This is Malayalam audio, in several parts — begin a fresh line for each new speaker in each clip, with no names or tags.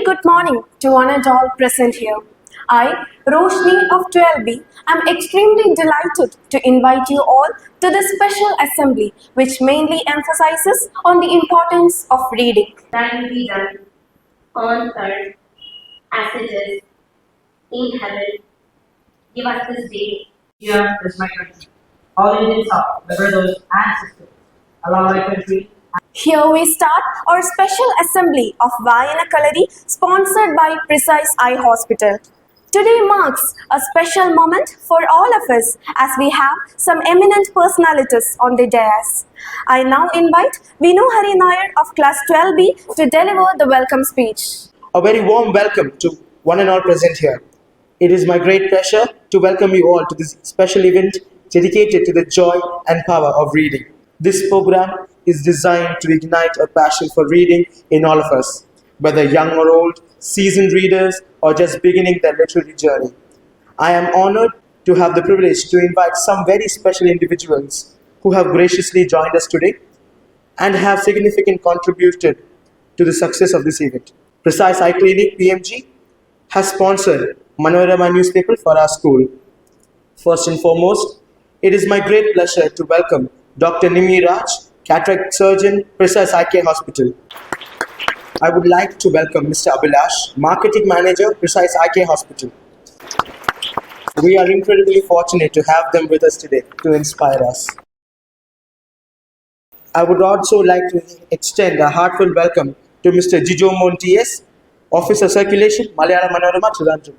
very good morning to one and all present here. I, Roshni of 12B, am extremely delighted to invite you all to this special assembly which mainly emphasizes on the importance of reading.
That will be done on earth as it is in heaven. Give us this day.
Here is my country. All Indians are the brothers and sisters. Allow my country.
Here we start our special assembly of Vayana Kalari sponsored by Precise Eye Hospital. Today marks a special moment for all of us as we have some eminent personalities on the dais. I now invite Vinu Hari Nair of class 12B to deliver the welcome speech.
A very warm welcome to one and all present here. It is my great pleasure to welcome you all to this special event dedicated to the joy and power of reading. This program is designed to ignite a passion for reading in all of us, whether young or old, seasoned readers, or just beginning their literary journey. I am honored to have the privilege to invite some very special individuals who have graciously joined us today and have significantly contributed to the success of this event. Precise Eye Clinic PMG has sponsored Manorama newspaper for our school. First and foremost, it is my great pleasure to welcome Dr. Nimi Raj, cataract surgeon, Precise Eye Care Hospital. I would like to welcome Mr. Abhilash, marketing manager, Precise Eye Care Hospital. We are incredibly fortunate to have them with us today to inspire us. I would also like to extend a heartfelt welcome to Mr. Jijo Montius, Officer Circulation, Malayalam Manorama, Trivandrum.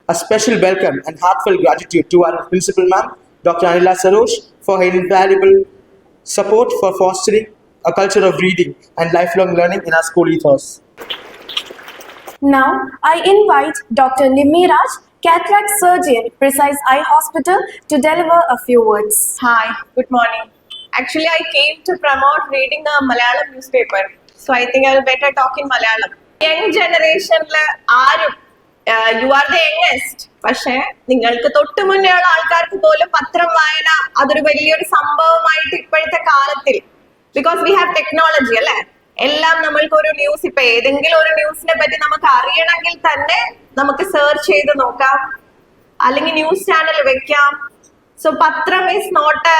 A special welcome and heartfelt gratitude to our principal ma'am, Dr. Anila Sarosh, for her invaluable support for fostering a culture of reading and lifelong learning in our school ethos.
Now, I invite Dr. Nimi Raj, cataract surgeon, Precise Eye Hospital, to deliver a few words.
Hi, good morning. Actually, I came to promote reading a Malayalam newspaper. So I think I will better talk in Malayalam. Young generation, you are the youngest. പക്ഷേ നിങ്ങൾക്ക് തൊട്ട് മുന്നേ ഉള്ള ആൾക്കാർക്ക് പോലും പത്രം വായന അതൊരു വലിയൊരു സംഭവമായിട്ട് ഇപ്പോഴത്തെ കാലത്തിൽ ബിക്കോസ് വി ഹാവ് ടെക്നോളജി അല്ലെ എല്ലാം നമ്മൾക്ക് ഒരു ന്യൂസ് ഇപ്പൊ ഏതെങ്കിലും ഒരു ന്യൂസിനെ പറ്റി നമുക്ക് അറിയണമെങ്കിൽ തന്നെ നമുക്ക് സെർച്ച് ചെയ്ത് നോക്കാം അല്ലെങ്കിൽ ന്യൂസ് ചാനൽ വെക്കാം സോ പത്രം ഈസ് നോട്ട്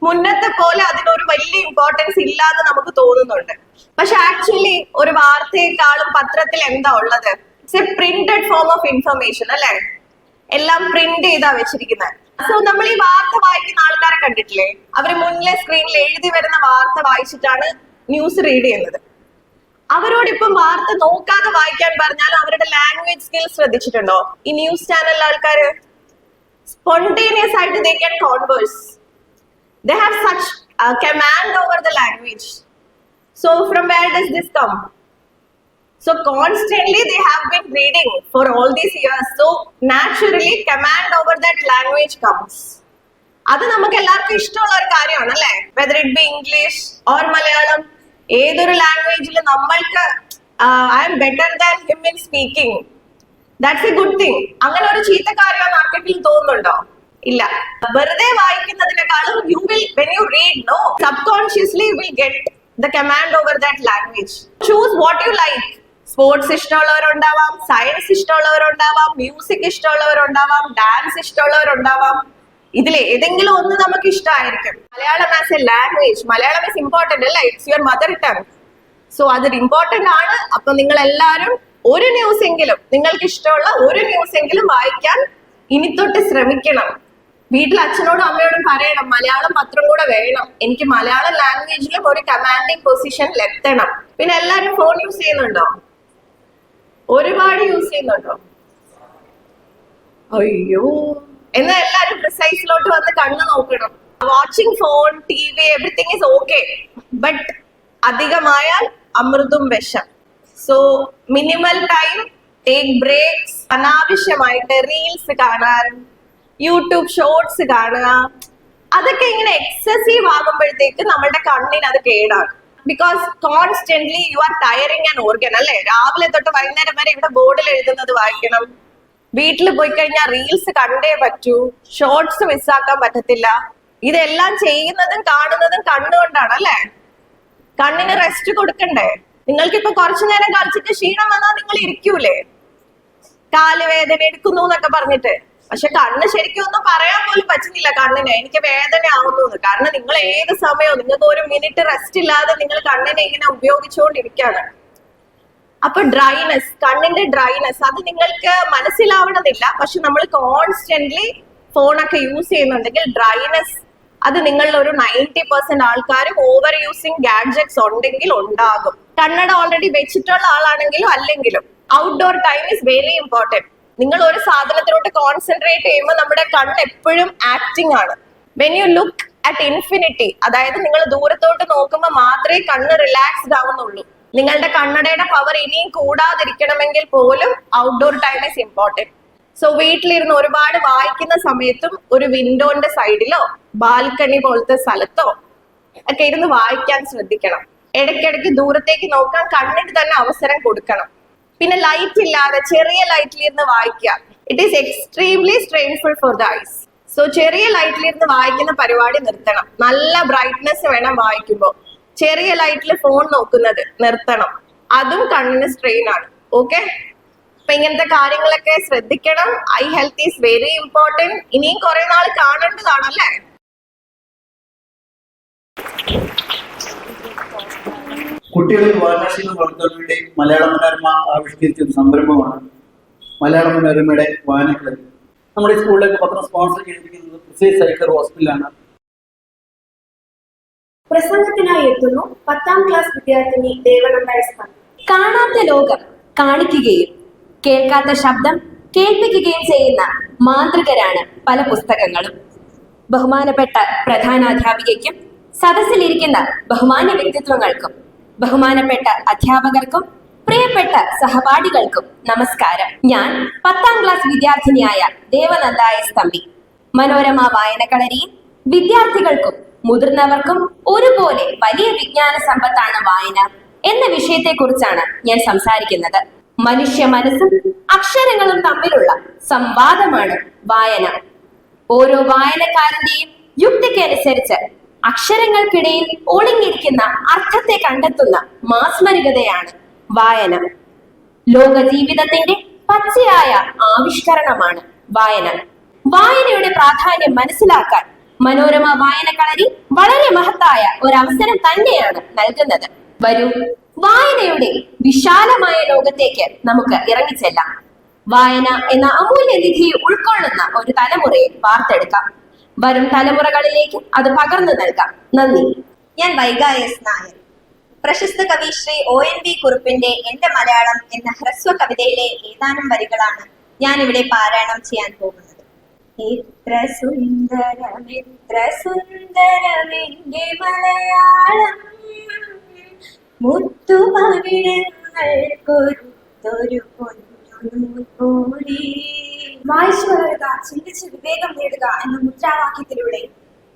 മുന്നത്തെ പോലെ അതിനൊരു വലിയ ഇമ്പോർട്ടൻസ് ഇല്ലാന്ന് നമുക്ക് തോന്നുന്നുണ്ട് പക്ഷെ ആക്ച്വലി ഒരു വാർത്തയെക്കാളും പത്രത്തിൽ എന്താ ഉള്ളത് it's A printed form of information അല്ലെ എല്ലാം പ്രിന്റ് ചെയ്താ വെച്ചിരിക്കുന്നത് സോ നമ്മൾ ഈ വാർത്ത വായിക്കുന്ന ആൾക്കാരെ കണ്ടിട്ടില്ലേ അവര് മുന്നിലെ സ്ക്രീനിൽ എഴുതി വരുന്ന വാർത്ത വായിച്ചിട്ടാണ് ന്യൂസ് റീഡ് ചെയ്യുന്നത് അവരോടിപ്പം വാർത്ത നോക്കാതെ വായിക്കാൻ പറഞ്ഞാൽ അവരുടെ ലാംഗ്വേജ് സ്കിൽസ് ശ്രദ്ധിച്ചിട്ടുണ്ടോ ഈ ന്യൂസ് ചാനലിലെ ആൾക്കാര് സ്പോണ്ടേനിയസ് ആയിട്ട് they can converse they have such a command over the language. So from where does this come? So constantly they have been reading for all these years. So naturally command over that language comes. അത് നമുക്ക് എല്ലാവർക്കും ഇഷ്ടമുള്ള ഒരു കാര്യമാണ് അല്ലേ whether it be English or Malayalam ഏതൊരു ലാംഗ്വേജിൽ നമ്മൾക്ക് I am better than him in speaking that's a good thing അങ്ങനെ ഒരു ചീത്ത കാര്യം മാർക്കറ്റിൽ തോന്നുന്നുണ്ടോ ഇല്ല വെറുതെ വായിക്കുന്നതിനേക്കാളും you will when you read know subconsciously will get the command over that language choose what you like sports ഇഷ്ടമുള്ളവരുണ്ടാവാം സയൻസ് ഇഷ്ടമുള്ളവരുണ്ടാവാം മ്യൂസിക് ഇഷ്ടമുള്ളവരുണ്ടാവാം ഡാൻസ് ഇഷ്ടമുള്ളവരുണ്ടാവാം ഇതിൽ ഏതെങ്കിലും ഒന്ന് നമുക്ക് ഇഷ്ടമായിരിക്കും Malayalam as a language Malayalam is important അല്ല it's your mother tongue so അത് ഇമ്പോർട്ടന്റ് ആണ് അപ്പൊ നിങ്ങൾ എല്ലാവരും ഒരു ന്യൂസ് എങ്കിലും നിങ്ങൾക്ക് ഇഷ്ടമുള്ള ഒരു ന്യൂസ് എങ്കിലും വായിക്കാൻ ഇനി തൊട്ട് ശ്രമിക്കണം വീട്ടിൽ അച്ഛനോടും അമ്മയോടും പറയണം മലയാളം പത്രം കൂടെ വേണം എനിക്ക് മലയാളം ലാംഗ്വേജിലും ഒരു കമാൻഡിങ് പൊസിഷനിൽ എത്തണം പിന്നെ എല്ലാരും ഫോൺ യൂസ് ചെയ്യുന്നുണ്ടോ ഒരുപാട് യൂസ് ചെയ്യുന്നുണ്ടോ അയ്യോ എന്നാൽ എല്ലാരും പ്രിസൈസിലോട്ട് വന്ന് കണ്ണു നോക്കണം watching phone TV everything is okay but അധികമായാൽ അമൃതും വിഷം so minimal time take breaks അനാവശ്യമായിട്ട് റീൽസ് കാണാൻ യൂട്യൂബ് ഷോർട്സ് കാണുക അതൊക്കെ ഇങ്ങനെ എക്സസീവ് ആകുമ്പോഴത്തേക്ക് നമ്മുടെ കണ്ണിന് അത് കേടാണ് because constantly you are tiring an organ അല്ലെ രാവിലെ തൊട്ട് വൈകുന്നേരം വരെ ഇവിടെ ബോർഡിൽ എഴുതുന്നത് വായിക്കണം വീട്ടിൽ പോയി കഴിഞ്ഞാൽ റീൽസ് കണ്ടേ പറ്റൂ ഷോർട്സ് മിസ്സാക്കാൻ പറ്റത്തില്ല ഇതെല്ലാം ചെയ്യുന്നതും കാണുന്നതും കണ്ണുകൊണ്ടാണ് അല്ലെ കണ്ണിന് റെസ്റ്റ് കൊടുക്കണ്ടേ നിങ്ങൾക്ക് ഇപ്പൊ കുറച്ചു നേരം കളിച്ചിട്ട് ക്ഷീണം വന്നാൽ നിങ്ങൾ ഇരിക്കൂലേ? കാല് വേദന എടുക്കുന്നു എന്നൊക്കെ പറഞ്ഞിട്ട്. പക്ഷെ കണ്ണ് ശരിക്കും ഒന്നും പറയാൻ പോലും പറ്റുന്നില്ല കണ്ണിന് എനിക്ക് വേദന ആവുന്നു. കാരണം നിങ്ങൾ ഏത് സമയവും നിങ്ങൾക്ക് ഒരു മിനിറ്റ് റെസ്റ്റ് ഇല്ലാതെ നിങ്ങൾ കണ്ണിനെ ഇങ്ങനെ ഉപയോഗിച്ചുകൊണ്ടിരിക്കുകയാണ്. അപ്പൊ ഡ്രൈനെസ്, കണ്ണിന്റെ ഡ്രൈനെസ് അത് നിങ്ങൾക്ക് മനസ്സിലാവണമെന്നില്ല. പക്ഷെ നമ്മൾ കോൺസ്റ്റന്റ്ലി ഫോണൊക്കെ യൂസ് ചെയ്യുന്നുണ്ടെങ്കിൽ ഡ്രൈനെസ് അത് നിങ്ങളിൽ ഒരു 90% ആൾക്കാരും ഓവർ യൂസിങ് ഗാഡ്ജറ്റ്സ് ഉണ്ടെങ്കിൽ ഉണ്ടാകും. കണ്ണട ഓൾറെഡി വെച്ചിട്ടുള്ള ആളാണെങ്കിലും അല്ലെങ്കിലും outdoor time is very important. നിങ്ങൾ ഒരു സാധനത്തിലോട്ട് കോൺസെൻട്രേറ്റ് ചെയ്യുമ്പോൾ നമ്മുടെ കണ്ണ് എപ്പോഴും ആക്ടിങ് ആണ്. When you look at infinity, അതായത് നിങ്ങൾ ദൂരത്തോട്ട് നോക്കുമ്പോൾ മാത്രമേ കണ്ണ് റിലാക്സ്ഡ് ആവുന്നുള്ളൂ. നിങ്ങളുടെ കണ്ണടയുടെ പവർ ഇനിയും കൂടാതിരിക്കണമെങ്കിൽ പോലും outdoor time is important. So വീട്ടിലിരുന്ന് ഒരുപാട് വായിക്കുന്ന സമയത്തും ഒരു വിൻഡോന്റെ സൈഡിലോ ബാൽക്കണി പോലത്തെ സ്ഥലത്തോ ഒക്കെ ഇരുന്ന് വായിക്കാൻ ശ്രദ്ധിക്കണം. ഇടയ്ക്കിടയ്ക്ക് ദൂരത്തേക്ക് നോക്കാൻ കണ്ണിന് തന്നെ അവസരം കൊടുക്കണം. പിന്നെ ലൈറ്റ് ഇല്ലാതെ ചെറിയ ലൈറ്റിലിരുന്ന് വായിക്കുക. It is extremely strainful for the eyes. So ചെറിയ ലൈറ്റിലിരുന്ന് വായിക്കുന്ന പരിപാടി നിർത്തണം. നല്ല ബ്രൈറ്റ്നെസ് വേണം വായിക്കുമ്പോൾ. ചെറിയ ലൈറ്റിൽ ഫോൺ നോക്കുന്നത് നിർത്തണം. അതും കണ്ണിന് സ്ട്രെയിൻ ആണ്. ഓക്കെ, അപ്പൊ ഇങ്ങനത്തെ കാര്യങ്ങളൊക്കെ ശ്രദ്ധിക്കണം. I health is very important. ഇനിയും കുറെ നാൾ കാണേണ്ടതാണല്ലേ.
കുട്ടികളിൽ വായനാശീലം വളർത്താൻ വേണ്ടി മലയാള മനോരമ ആവിഷ്കരിച്ച ഒരു സംരംഭമാണ് മലയാള മനോരമയുടെ വായനക്കളരി. നമ്മുടെ സ്കൂളിലേക്ക് പത്രം സ്പോൺസർ ചെയ്തിരിക്കുന്നത് പ്രിസൈസ് ഐ കെയർ ഹോസ്പിറ്റലാണ്.
പ്രസംഗത്തിനായി എത്തുന്നു 10ാം ക്ലാസ് വിദ്യാർത്ഥിനി ദേവനന്ദ എസ്. കാണാത്ത ലോകം കാണിക്കുകയും കേൾക്കാത്ത ശബ്ദം കേൾപ്പിക്കുകയും ചെയ്യുന്ന മാന്ത്രികരാണ് പല പുസ്തകങ്ങളും. ബഹുമാനപ്പെട്ട പ്രധാനാധ്യാപികയ്ക്കും സദസ്സിലിരിക്കുന്ന ബഹുമാന്യ വ്യക്തിത്വങ്ങൾക്കും ബഹുമാനപ്പെട്ട അധ്യാപകർക്കും പ്രിയപ്പെട്ട സഹപാഠികൾക്കും നമസ്കാരം. ഞാൻ 10ാം ക്ലാസ് വിദ്യാർത്ഥിനിയായ ദേവനന്ദ എസ് തമ്പി. മനോരമ വായനക്കളരിയിൽ വിദ്യാർത്ഥികൾക്കും മുതിർന്നവർക്കും ഒരുപോലെ വലിയ വിജ്ഞാന സമ്പത്താണ് വായന എന്ന വിഷയത്തെക്കുറിച്ചാണ് ഞാൻ സംസാരിക്കുന്നത്. മനുഷ്യ മനസ്സും അക്ഷരങ്ങളും തമ്മിലുള്ള സംവാദമാണ് വായന. ഓരോ വായനക്കാരന്റെയും യുക്തിക്കനുസരിച്ച് അക്ഷരങ്ങൾക്കിടയിൽ ഒളിഞ്ഞിരിക്കുന്ന അർത്ഥത്തെ കണ്ടെത്തുന്ന മാസ്മരികതയാണ് വായന. ലോക ജീവിതത്തിന്റെ പച്ചയായ ആവിഷ്കരണമാണ് വായന. വായനയുടെ പ്രാധാന്യം മനസ്സിലാക്കാൻ മനോരമ വായനക്കളരി വളരെ മഹത്തായ ഒരു അവസരം തന്നെയാണ് നൽകുന്നത്. വരൂ, വായനയുടെ വിശാലമായ ലോകത്തേക്ക് നമുക്ക് ഇറങ്ങിച്ചെല്ലാം. വായന എന്ന അമൂല്യ നിധി ഉൾക്കൊള്ളുന്ന ഒരു തലമുറയെ വാർത്തെടുക്കാം. വരും തലമുറകളിലേക്ക് അത് പകർന്നു നൽകാം. നന്ദി.
ഞാൻ വൈഗ എസ് നായർ. പ്രശസ്ത കവി ശ്രീ ONV കുറുപ്പിന്റെ എന്റെ മലയാളം എന്ന ഹ്രസ്വ കവിതയിലെ ഏതാനും വരികളാണ് ഞാൻ ഇവിടെ പാരായണം ചെയ്യാൻ പോകുന്നത്. എത്ര സുന്ദരമെന്റെ മലയാളം, മുത്തുപവിഴങ്ങൾക്കൊരു പൊന്നു.
വായിച്ചു വളരുക, ചിന്തിച്ച് വിവേകം നേടുക എന്ന മുദ്രാവാക്യത്തിലൂടെ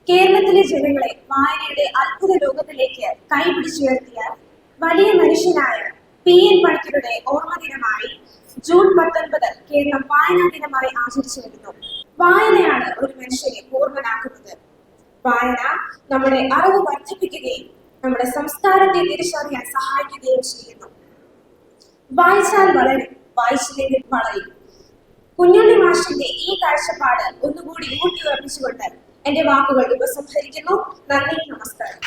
കേരളത്തിലെ ജനങ്ങളെ വായനയുടെ അത്ഭുത ലോകത്തിലേക്ക് കൈപിടിച്ചുയർത്തിയ വലിയ മനുഷ്യനായ PN പണിക്കരുടെ ഓർമ്മ ദിനമായി ജൂൺ 19 കേരളം വായനാ ദിനമായി ആചരിച്ചു വരുന്നു. വായനയാണ് ഒരു മനുഷ്യനെ പൂർണ്ണനാക്കുന്നത്. വായന നമ്മുടെ അറിവ് വർദ്ധിപ്പിക്കുകയും നമ്മുടെ സംസ്കാരത്തെ തിരിച്ചറിയാൻ സഹായിക്കുകയും ചെയ്യുന്നു. വായിച്ചാൽ വളരും, വായിച്ചില്ലെങ്കിൽ വളരും. കുഞ്ഞുണ്ണി മാഷിന്റെ ഈ കാഴ്ചപ്പാട് ഒന്നുകൂടി ഊട്ടിയുറപ്പിച്ചുകൊണ്ട് എന്റെ വാക്കുകൾ ഉപസംഹരിക്കുന്നു. നന്ദി, നമസ്കാരം.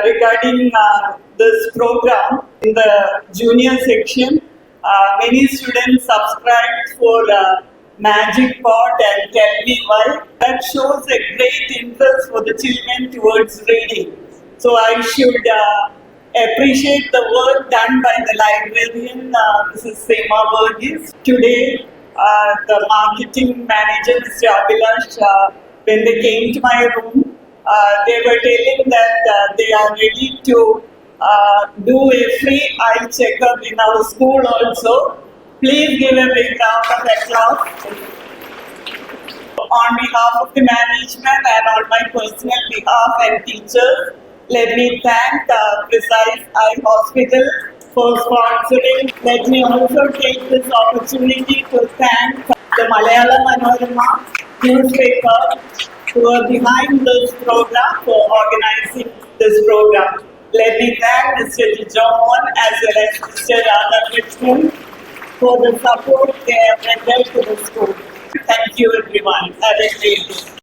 Regarding this program in the junior section, many students subscribed for Magic Pot and Tell Me Why. That shows a great interest for the children towards reading. So I should appreciate the work done by the librarian, Mrs. Seema Burgess. Today, the marketing manager, Mr. Abhilash, when they came to my room, they were telling that they are ready to do a free eye checkup in our school also. Please give a big round of applause. On behalf of the management and on my personal behalf and teachers, let me thank Precise Eye Hospital for sponsoring. Let me also take this opportunity to thank the Malayalam Manorama newspaper who are behind this program for organizing this program. Let me thank Mr. Jijomon as well as Mr. Radhakrishnan for the support they have rendered to the school. Thank you everyone. Have a great day.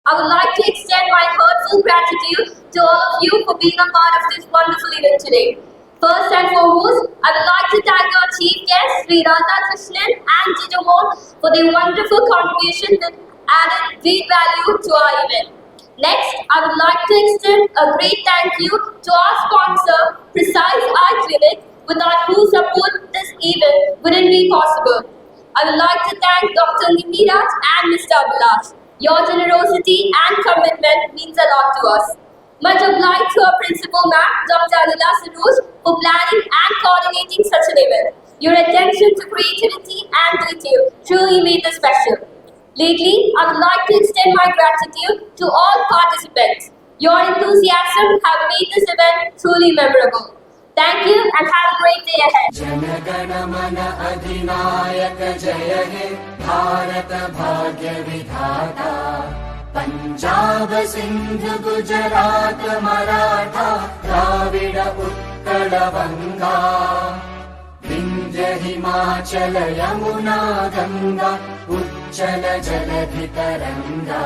I would like to extend my heartfelt gratitude to all of you for being a part of this wonderful event today. First and foremost, I would like to thank our chief guests, Sri Radhakrishnan and Jijomon, for their wonderful contribution that added great value to our event. Next, I would like to extend a great thank you to our sponsor, Precise Eye Clinic, without whose support this event wouldn't be possible. I would like to thank Dr. Nindirath and Mr. Abhilash. Your generosity and commitment means a lot to us. Much obliged to our principal ma'am, Dr. Anila Sarooj, for planning and coordinating such an event. Your attention to creativity and detail truly made this special. Lately, I would like to extend my gratitude to all participants. Your enthusiasm have made this event truly memorable. Thank you and have a great day ahead.
जनगण मन अधिनायक जय हे भारत भाग्य विधाता पंजाब सिंध गुजरात मराठा द्राविड उत्कल बंगा विंध्य हिमाचल यमुना गंगा उच्चल जलधि तरंगा